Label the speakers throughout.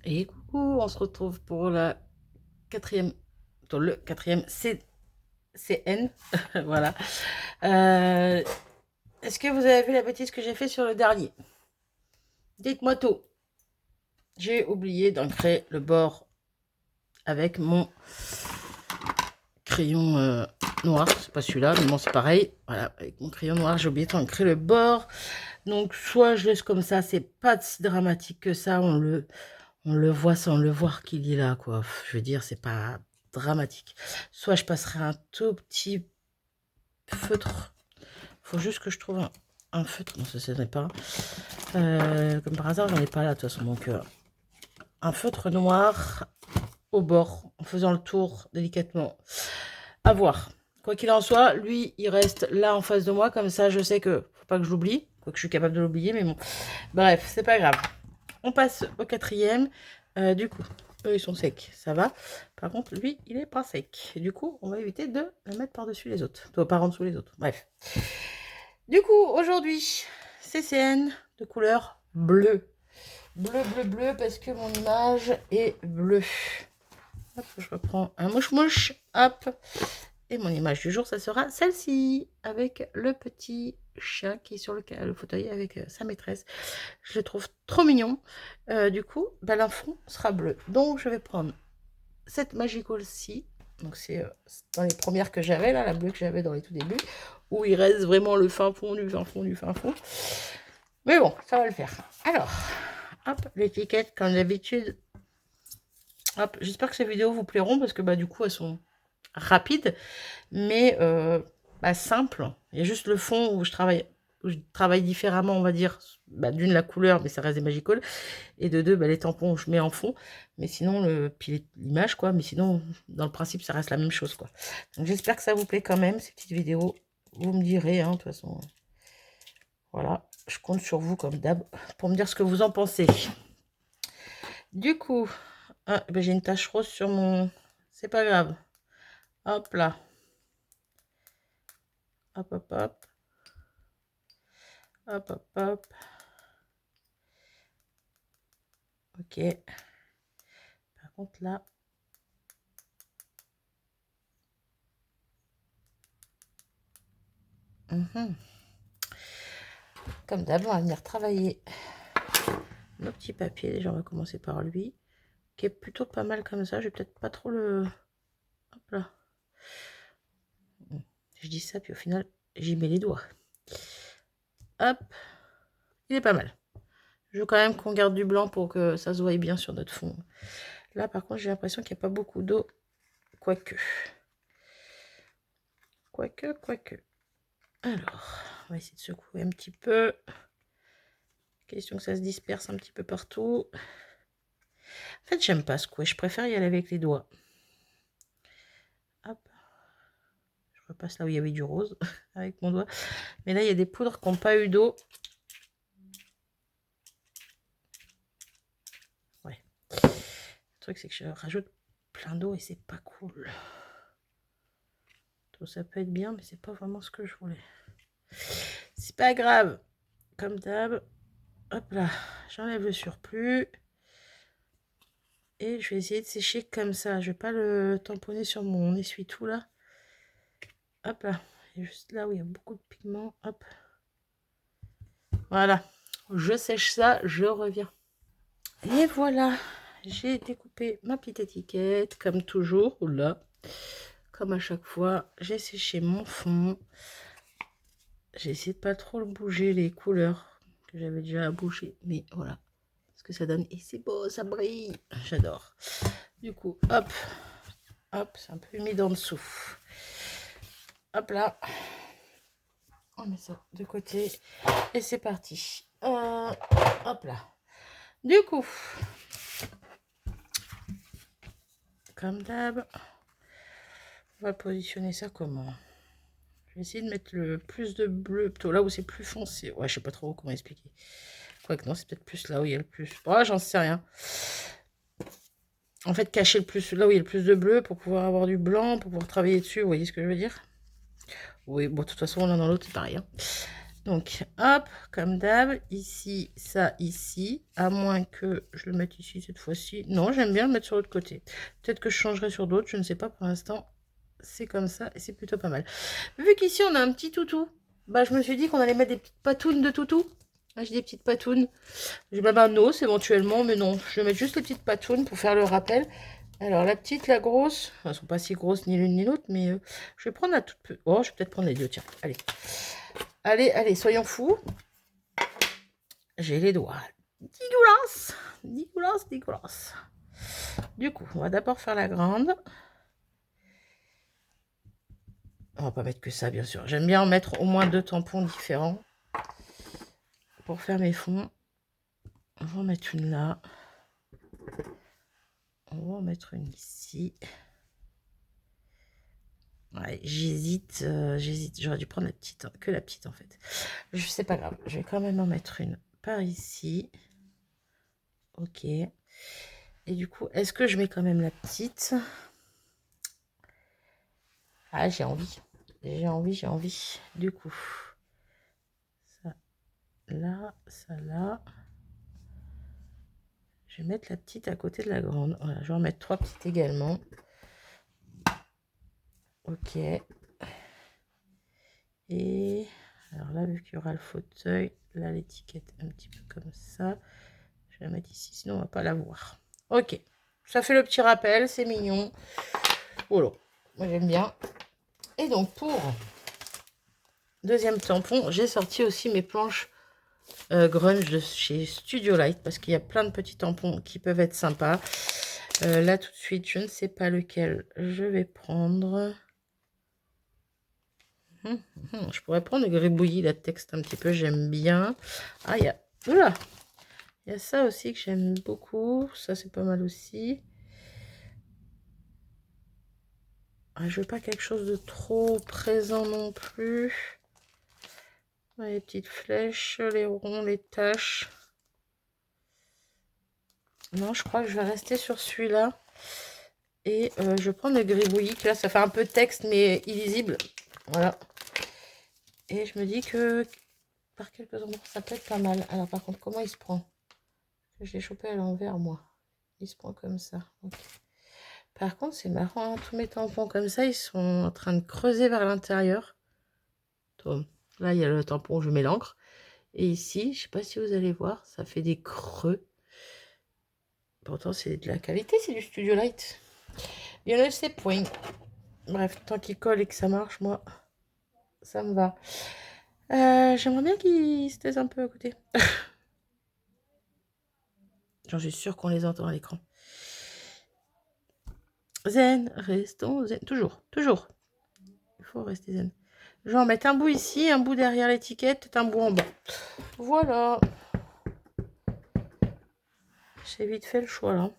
Speaker 1: Et coucou, on se retrouve pour la quatrième, le quatrième CN. Voilà. Euh, Est-ce que vous avez vu la bêtise que j'ai fait sur le dernier? Dites-moi tout. J'ai oublié d'ancrer le bord avec mon crayon noir. C'est pas celui-là, mais bon, c'est pareil. Voilà, avec mon crayon noir, j'ai oublié d'ancrer le bord. Donc, soit je laisse comme ça, c'est pas si dramatique que ça. On le voit sans le voir qu'il est là, quoi. Je veux dire, c'est pas dramatique. Soit je passerai un tout petit feutre. Faut juste que je trouve un feutre. Non, ça n'est pas. Comme par hasard, j'en ai pas là, de toute façon. Donc, un feutre noir au bord, en faisant le tour délicatement. À voir. Quoi qu'il en soit, lui, il reste là en face de moi. Comme ça, je sais que faut pas que je l'oublie. Quoi que je suis capable de l'oublier, mais bon. Bref, c'est pas grave. On passe au quatrième. Du coup, eux, ils sont secs, ça va. Par contre, lui, il est pas sec. Du coup, on va éviter de le mettre par-dessus les autres. Toi, par en dessous les autres. Bref. Du coup, aujourd'hui, CCN de couleur bleue. Bleu, bleu, bleu, parce que mon image est bleue. Hop, je reprends un mouche-mouche. Hop. Et mon image du jour, ça sera celle-ci, avec le petit chat qui est sur le fauteuil avec sa maîtresse. Je le trouve trop mignon. Du coup, ben, l'infond sera bleu. Donc, je vais prendre cette Magical-ci. Donc, c'est dans les premières que j'avais, là, la bleue que j'avais dans les tout débuts, où il reste vraiment le fin fond du fin fond du fin fond. Mais bon, ça va le faire. Alors, hop, l'étiquette, comme d'habitude. Hop, j'espère que ces vidéos vous plairont, parce que bah, du coup, elles sont rapides, mais bah, simples. Il y a juste le fond où je travaille différemment, on va dire. Bah, d'une, la couleur, mais ça reste des Magical. Et de deux, bah, les tampons, je mets en fond. Mais sinon, puis l'image, quoi. Mais sinon, dans le principe, ça reste la même chose, quoi. Donc, j'espère que ça vous plaît quand même, ces petites vidéos. Vous me direz, hein, de toute façon. Voilà, je compte sur vous, comme d'hab, pour me dire ce que vous en pensez. Du coup, ah, ben, j'ai une tache rose sur mon... C'est pas grave. Hop là. Hop, hop, hop. Hop, hop, hop. Ok. Par contre, là... Comme d'hab, on va venir travailler nos petits papiers. Déjà, on va commencer par lui, qui est plutôt pas mal comme ça. Je vais peut-être pas trop le... Hop là. Je dis ça, puis au final, j'y mets les doigts. Hop. Il est pas mal. Je veux quand même qu'on garde du blanc pour que ça se voie bien sur notre fond. Là, par contre, j'ai l'impression qu'il n'y a pas beaucoup d'eau. Quoique. Quoique. Alors, on va essayer de secouer un petit peu. Question que ça se disperse un petit peu partout. En fait, j'aime pas secouer. Je préfère y aller avec les doigts. Hop. Je repasse là où il y avait du rose avec mon doigt. Mais là, il y a des poudres qui n'ont pas eu d'eau. Ouais. Le truc, c'est que je rajoute plein d'eau et c'est pas cool. Donc, ça peut être bien, mais c'est pas vraiment ce que je voulais. C'est pas grave. Comme d'hab. Hop là. J'enlève le surplus. Et je vais essayer de sécher comme ça. Je vais pas le tamponner sur mon essuie-tout là. Hop là. Et juste là où il y a beaucoup de pigments. Hop. Voilà. Je sèche ça, je reviens. Et voilà. J'ai découpé ma petite étiquette comme toujours. Là. Comme à chaque fois. J'ai séché mon fond. J'ai essayé de pas trop le bouger, les couleurs que j'avais déjà bouger. Mais voilà. Ce que ça donne. Et c'est beau, ça brille. J'adore. Du coup, hop. Hop, c'est un peu humide en dessous. Hop là. On met ça de côté. Et c'est parti. Hop là. Du coup, comme d'hab, on va positionner ça comment? Je vais essayer de mettre le plus de bleu, plutôt là où c'est plus foncé. Ouais, je sais pas trop comment expliquer. Quoique non, c'est peut-être plus là où il y a le plus. Oh, j'en sais rien. En fait, cacher le plus là où il y a le plus de bleu pour pouvoir avoir du blanc, pour pouvoir travailler dessus. Vous voyez ce que je veux dire? Oui, bon, de toute façon, l'un dans l'autre, c'est pareil. Hein. Donc, hop, comme d'hab, ici, ça, ici, à moins que je le mette ici cette fois-ci. Non, j'aime bien le mettre sur l'autre côté. Peut-être que je changerai sur d'autres, je ne sais pas pour l'instant. C'est comme ça et c'est plutôt pas mal. Vu qu'ici, on a un petit toutou, bah, je me suis dit qu'on allait mettre des petites patounes de toutou. Là, j'ai des petites patounes. J'ai même un os éventuellement, mais non, je vais mettre juste les petites patounes pour faire le rappel. Alors, la petite, la grosse, elles sont pas si grosses ni l'une ni l'autre, mais je vais prendre la toute petite. Oh, je vais peut-être prendre les deux, tiens, allez. Allez, allez, soyons fous. J'ai les doigts dégueulasses, dégueulasses, dégueulasses. Du coup, on va d'abord faire la grande. On va pas mettre que ça, bien sûr. J'aime bien en mettre au moins 2 tampons différents pour faire mes fonds. On va en mettre une là. On va en mettre une ici. Ouais, j'hésite, j'hésite. J'aurais dû prendre la petite, hein, que la petite en fait. Je sais pas grave. Je vais quand même en mettre une par ici. Ok. Et du coup, est-ce que je mets quand même la petite? Ah, j'ai envie. J'ai envie, j'ai envie. Du coup, ça là, ça là. Je vais mettre la petite à côté de la grande. Voilà, je vais en mettre 3 petites également. Ok. Et alors là, vu qu'il y aura le fauteuil, là l'étiquette un petit peu comme ça. Je vais la mettre ici, sinon on va pas la voir. Ok. Ça fait le petit rappel, c'est mignon. Voilà. Moi j'aime bien. Et donc pour deuxième tampon, j'ai sorti aussi mes planches grunge de chez Studio Light parce qu'il y a plein de petits tampons qui peuvent être sympas. Là tout de suite, je ne sais pas lequel je vais prendre. Je pourrais prendre le gribouillis, la texte un petit peu, j'aime bien. Ah, il y a... Oula, il y a ça aussi que j'aime beaucoup. Ça, c'est pas mal aussi. Ah, je veux pas quelque chose de trop présent non plus. Les petites flèches, les ronds, les taches. Non, je crois que je vais rester sur celui-là. Et je vais prendre le gribouillis. Là, ça fait un peu texte, mais illisible. Voilà. Et je me dis que par quelques endroits, ça peut être pas mal. Alors, par contre, comment il se prend? Je l'ai chopé à l'envers, moi. Il se prend comme ça. Okay. Par contre, c'est marrant, hein, tous mes tampons comme ça, ils sont en train de creuser vers l'intérieur. Là, il y a le tampon où je mets l'encre. Et ici, je sais pas si vous allez voir, ça fait des creux. Pourtant, c'est de la qualité, c'est du Studio Light. Il y en a ces points. Bref, tant qu'il colle et que ça marche, moi, ça me va. J'aimerais bien qu'il se taise un peu à côté. J'en suis sûre qu'on les entend à l'écran. Zen, restons zen. Toujours, toujours. Il faut rester zen. Je vais en mettre un bout ici, un bout derrière l'étiquette, un bout en bas. Voilà. J'ai vite fait le choix là.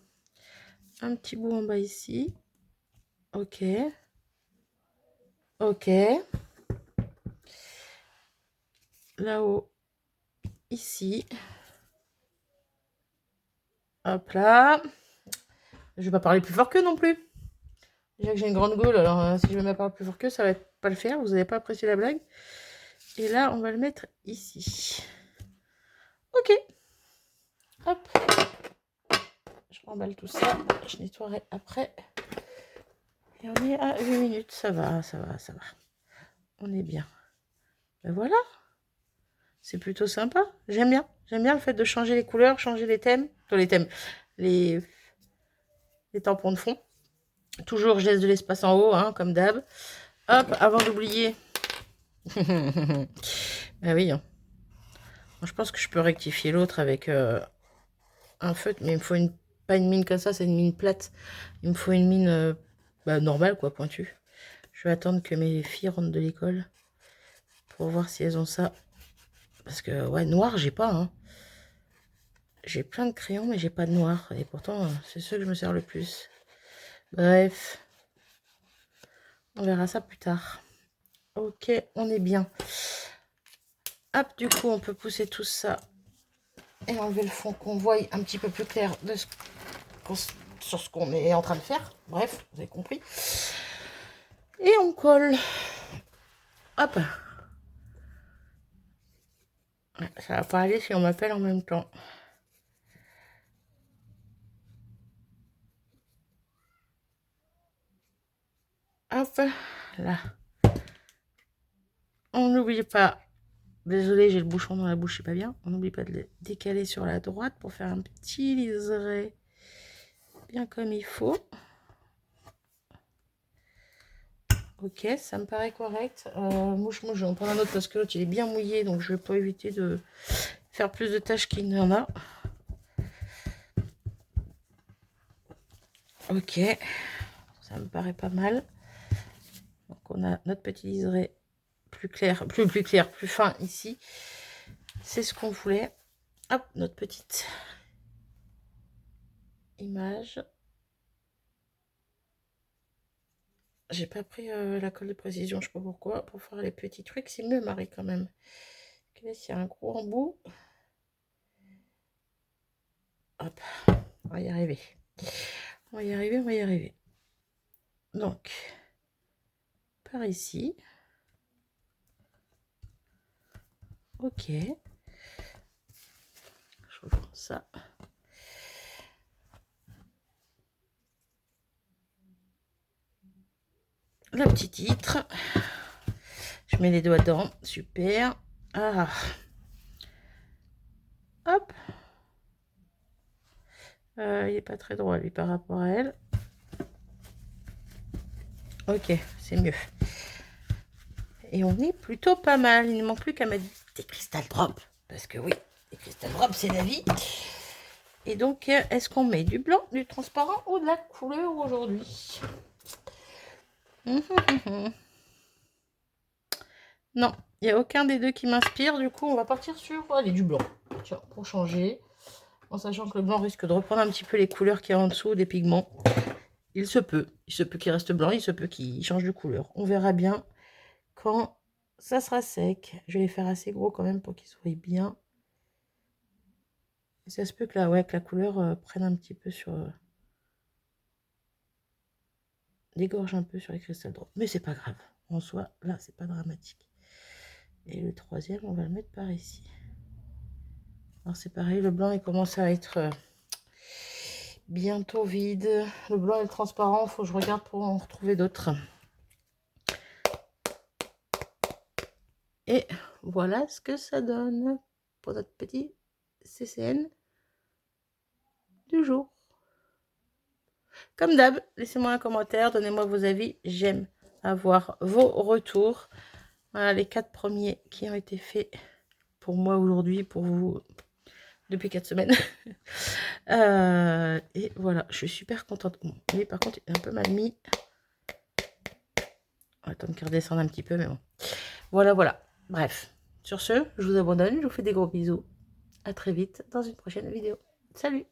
Speaker 1: Un petit bout en bas ici. Ok. Ok. Là-haut. Ici. Hop là. Je vais pas parler plus fort que non plus. Déjà que j'ai une grande gueule, alors si je vais me parler plus fort que, ça va pas le faire. Vous n'avez pas apprécié la blague. Et là, on va le mettre ici. Ok. Hop. Je remballe tout ça. Je nettoierai après. Et on est à 8 minutes. Ça va, ça va, ça va. On est bien. Ben voilà. C'est plutôt sympa. J'aime bien. J'aime bien le fait de changer les couleurs, changer les thèmes. Les tampons de fond. Toujours, je laisse de l'espace en haut, hein, comme d'hab. Hop, avant d'oublier. Ben oui. Hein. Moi, je pense que je peux rectifier l'autre avec un feutre. Mais il me faut pas une mine comme ça, c'est une mine plate. Il me faut une mine normale, quoi, pointue. Je vais attendre que mes filles rentrent de l'école pour voir si elles ont ça. Parce que, ouais, noir, j'ai pas. Hein. J'ai plein de crayons, mais j'ai pas de noir. Et pourtant, c'est ceux que je me sers le plus. Bref. On verra ça plus tard. Ok, on est bien. Hop, du coup, on peut pousser tout ça et enlever le fond qu'on voit un petit peu plus clair de sur ce qu'on est en train de faire. Bref, vous avez compris. Et on colle. Hop. Ouais, ça va pas aller si on m'appelle en même temps. Hop, là. On n'oublie pas, désolé, j'ai le bouchon dans la bouche, c'est pas bien. On n'oublie pas de le décaler sur la droite pour faire un petit liseré bien comme il faut. Ok, ça me paraît correct. Mouche, je vais en prendre un autre parce que l'autre il est bien mouillé, donc je vais pas éviter de faire plus de tâches qu'il n'y en a. Ok, ça me paraît pas mal. Donc on a notre petit liseré plus clair, plus clair, plus fin ici. C'est ce qu'on voulait. Hop, notre petite image. J'ai pas pris la colle de précision, je sais pas pourquoi. Pour faire les petits trucs, c'est mieux, Marie, quand même. Là, s'il y a un gros embout. Hop, on va y arriver. On va y arriver, on va y arriver. Donc, par ici. Ok. Je reprends ça. Le petit titre. Je mets les doigts dedans. Super. Ah. Hop. Il n'est pas très droit, lui, par rapport à elle. Ok, c'est mieux. Et on est plutôt pas mal. Il ne manque plus qu'à mettre des crystal drops. Parce que oui, les crystal drops, c'est la vie. Et donc, est-ce qu'on met du blanc, du transparent ou de la couleur aujourd'hui? Non, il n'y a aucun des deux qui m'inspire. Du coup, on va partir sur du blanc. Tiens, pour changer. En sachant que le blanc risque de reprendre un petit peu les couleurs qu'il y a en dessous des pigments. Il se peut qu'il reste blanc, il se peut qu'il change de couleur. On verra bien quand ça sera sec. Je vais les faire assez gros quand même pour qu'ils soient bien. Et ça se peut que que la couleur prenne un petit peu sur... dégorge un peu sur les cristals drops. Mais c'est pas grave. En soi, là, c'est pas dramatique. Et le troisième, on va le mettre par ici. Alors c'est pareil, le blanc, il commence à être bientôt vide. Le blanc et le transparent, il faut que je regarde pour en retrouver d'autres. Et voilà ce que ça donne pour notre petit CCN du jour. Comme d'hab, laissez-moi un commentaire, donnez-moi vos avis. J'aime avoir vos retours. Voilà les 4 premiers qui ont été faits pour moi aujourd'hui, pour vous depuis 4 semaines. Et voilà, je suis super contente. Bon, lui, par contre, il est un peu mal mis. On va attendre qu'il redescende un petit peu, mais bon. Voilà, voilà. Bref, sur ce, je vous abandonne. Je vous fais des gros bisous. À très vite dans une prochaine vidéo. Salut!